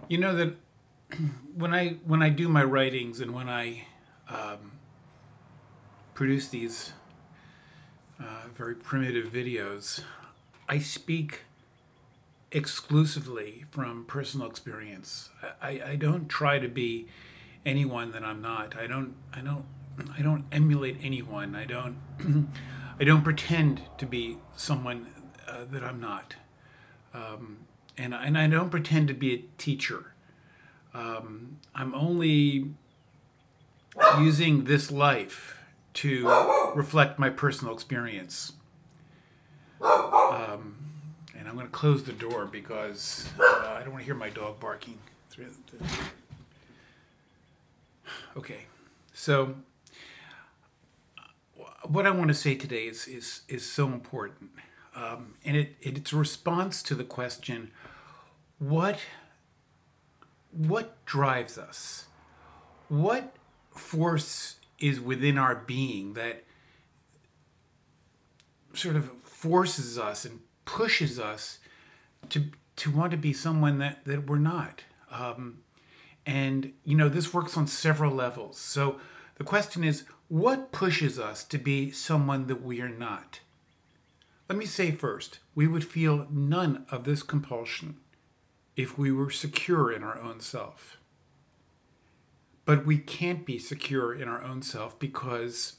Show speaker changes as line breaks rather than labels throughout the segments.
You know that when I do my writings and when I produce these very primitive videos, I speak exclusively from personal experience. I don't try to be anyone that I'm not. I don't emulate anyone. I don't pretend to be someone that I'm not. And I don't pretend to be a teacher. I'm only using this life to reflect my personal experience. And I'm going to close the door because I don't want to hear my dog barking. Okay, so what I want to say today is so important, and it's a response to the question: what drives us? What force is within our being that sort of forces us and pushes us to want to be someone that we're not? And this works on several levels. So the question is, what pushes us to be someone that we are not? Let me say first, we would feel none of this compulsion if we were secure in our own self. But we can't be secure in our own self because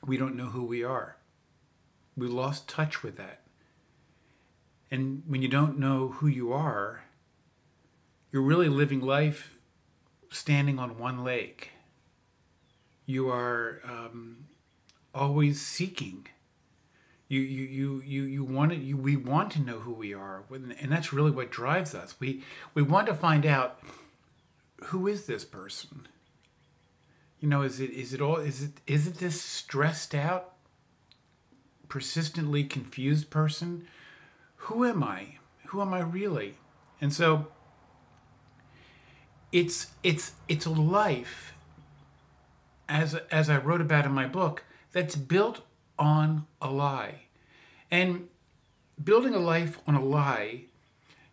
we don't know who we are. We lost touch with that. And when you don't know who you are, you're really living life standing on one leg. You are always seeking. You want it. We want to know who we are, and that's really what drives us. We want to find out, who is this person? Is it this stressed out, persistently confused person? Who am I? Who am I really? And so it's a life, as I wrote about in my book, that's built on a lie. And building a life on a lie,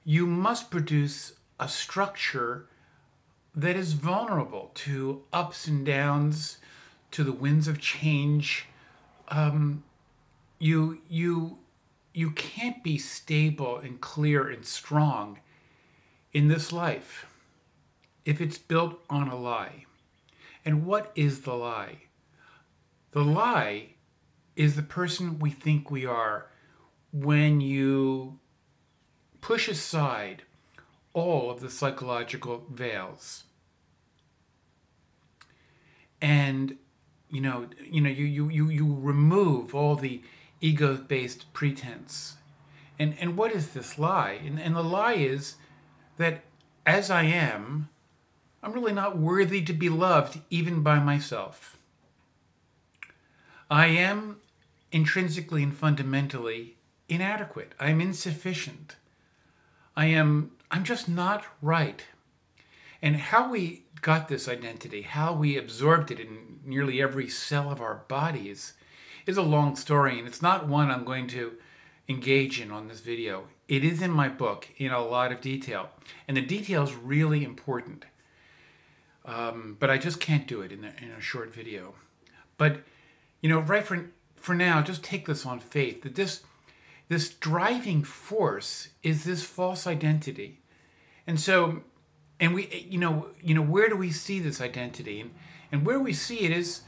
you must produce a structure that is vulnerable to ups and downs, to the winds of change. You you you can't be stable and clear and strong in this life if it's built on a lie. And what is the lie? The lie is the person we think we are when you push aside all of the psychological veils. And you remove all the ego-based pretense. And what is this lie? And the lie is that as I am, I'm really not worthy to be loved even by myself. I am intrinsically and fundamentally inadequate. I'm insufficient. I'm just not right. And how we got this identity, how we absorbed it in nearly every cell of our bodies, is a long story, and it's not one I'm going to engage in on this video. It is in my book in a lot of detail, and the detail is really important. But I just can't do it in a short video. But right for now, just take this on faith that this driving force is this false identity, and so. And where do we see this identity? And where we see it is,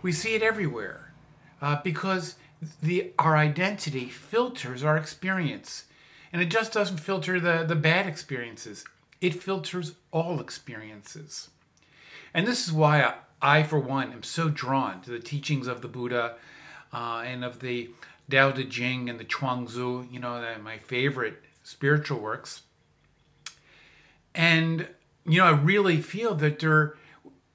we see it everywhere, because our identity filters our experience, and it just doesn't filter the bad experiences. It filters all experiences, and this is why I, for one, am so drawn to the teachings of the Buddha, and of the Tao Te Ching and the Chuang-Tzu. My favorite spiritual works. And I really feel that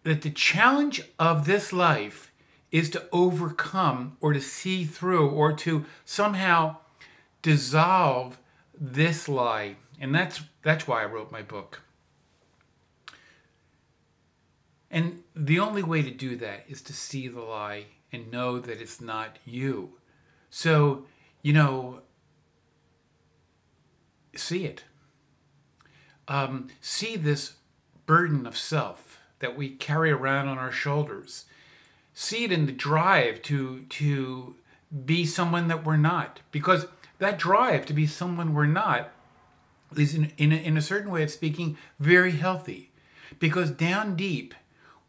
the challenge of this life is to overcome, or to see through, or to somehow dissolve this lie. And that's why I wrote my book. And the only way to do that is to see the lie and know that it's not you. So, see it. see this burden of self that we carry around on our shoulders. See it in the drive to be someone that we're not, because that drive to be someone we're not is in a certain way of speaking very healthy, because down deep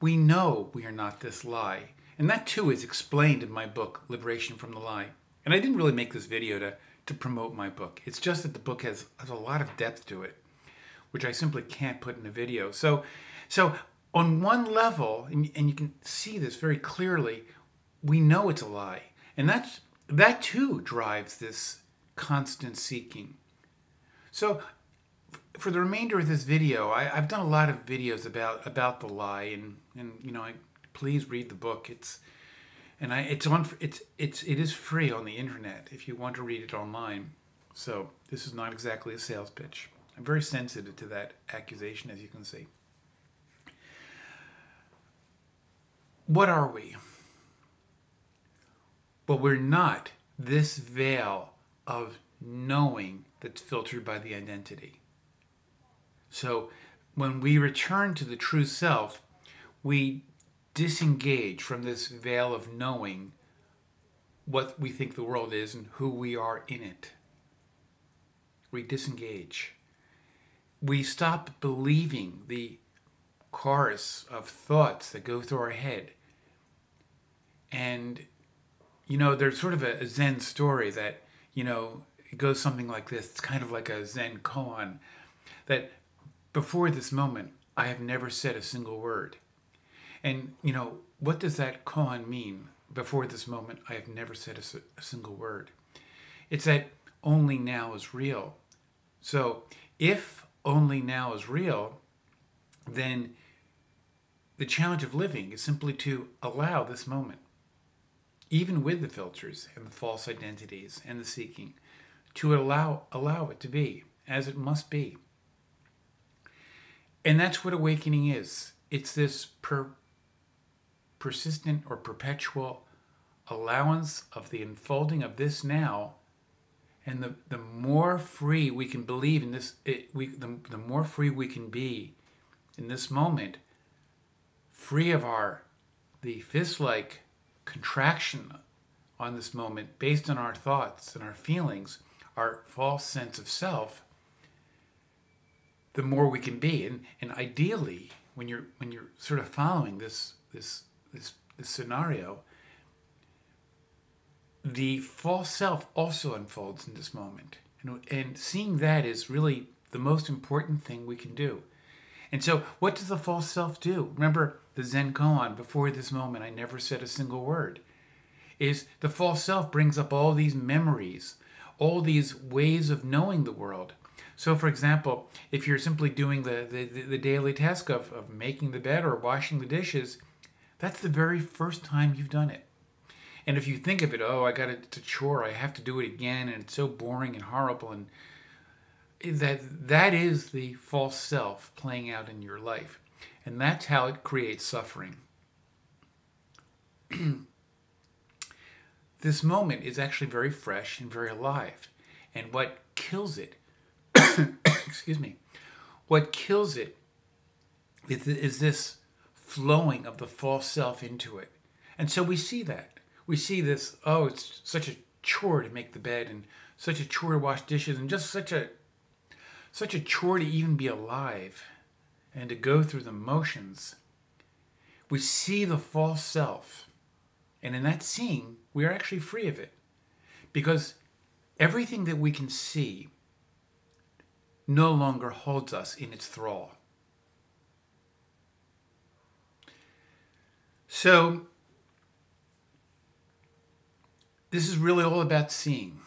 we know we are not this lie. And that too is explained in my book, Liberation from the Lie. And I didn't really make this video to promote my book. It's just that the book has a lot of depth to it, which I simply can't put in a video. So on one level, and you can see this very clearly, we know it's a lie. And that too drives this constant seeking. So for the remainder of this video, I've done a lot of videos about the lie, and you know, please read the book. It is free on the internet if you want to read it online. So this is not exactly a sales pitch. I'm very sensitive to that accusation, as you can see. What are we? Well, we're not this veil of knowing that's filtered by the identity. So when we return to the true self, we disengage from this veil of knowing what we think the world is and who we are in it. We disengage. We stop believing the chorus of thoughts that go through our head. And, you know, there's sort of a Zen story that, you know, it goes something like this. It's kind of like a Zen koan, that before this moment, I have never said a single word. And, you know, what does that koan mean? Before this moment, I have never said a single word. It's that only now is real. So if only now is real, then the challenge of living is simply to allow this moment, even with the filters and the false identities and the seeking, to allow it to be as it must be. And that's what awakening is. It's this persistent or perpetual allowance of the unfolding of this now. And the more free we can believe in this, the more free we can be in this moment, free of the fist-like contraction on this moment based on our thoughts and our feelings, our false sense of self, the more we can be. And ideally, when you're sort of following this scenario, the false self also unfolds in this moment. And seeing that is really the most important thing we can do. And so what does the false self do? Remember the Zen koan, before this moment I never said a single word. Is the false self brings up all these memories, all these ways of knowing the world. So for example, if you're simply doing the daily task of making the bed or washing the dishes, that's the very first time you've done it. And if you think of it, oh, I got it to chore, I have to do it again, and it's so boring and horrible, and that is the false self playing out in your life. And that's how it creates suffering. This moment is actually very fresh and very alive. And what kills it, excuse me, what kills it is this flowing of the false self into it. And so we see that. We see this, oh, it's such a chore to make the bed, and such a chore to wash dishes, and just such a chore to even be alive and to go through the motions. We see the false self. And in that seeing, we are actually free of it. Because everything that we can see no longer holds us in its thrall. So, this is really all about seeing.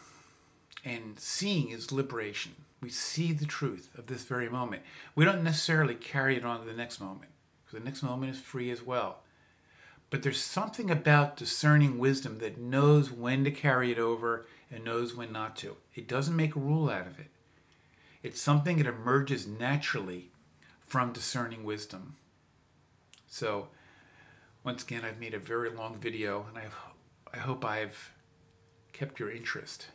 And seeing is liberation. We see the truth of this very moment. We don't necessarily carry it on to the next moment, because the next moment is free as well. But there's something about discerning wisdom that knows when to carry it over and knows when not to. It doesn't make a rule out of it. It's something that emerges naturally from discerning wisdom. So, once again, I've made a very long video, and I hope I've kept your interest.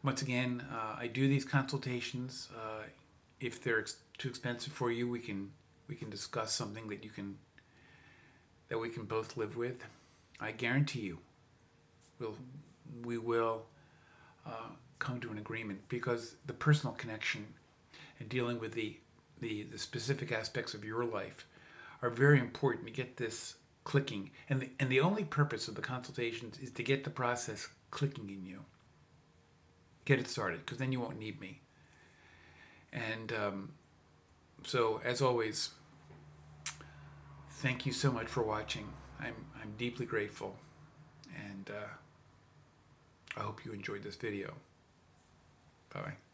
Once again, I do these consultations. If they're too expensive for you, we can discuss something that we can both live with. I guarantee you, we will come to an agreement, because the personal connection and dealing with the specific aspects of your life are very important to get this clicking. And the only purpose of the consultations is to get the process clicking in you. Get it started, because then you won't need me. And so, as always, thank you so much for watching. I'm deeply grateful, and I hope you enjoyed this video. Bye-bye.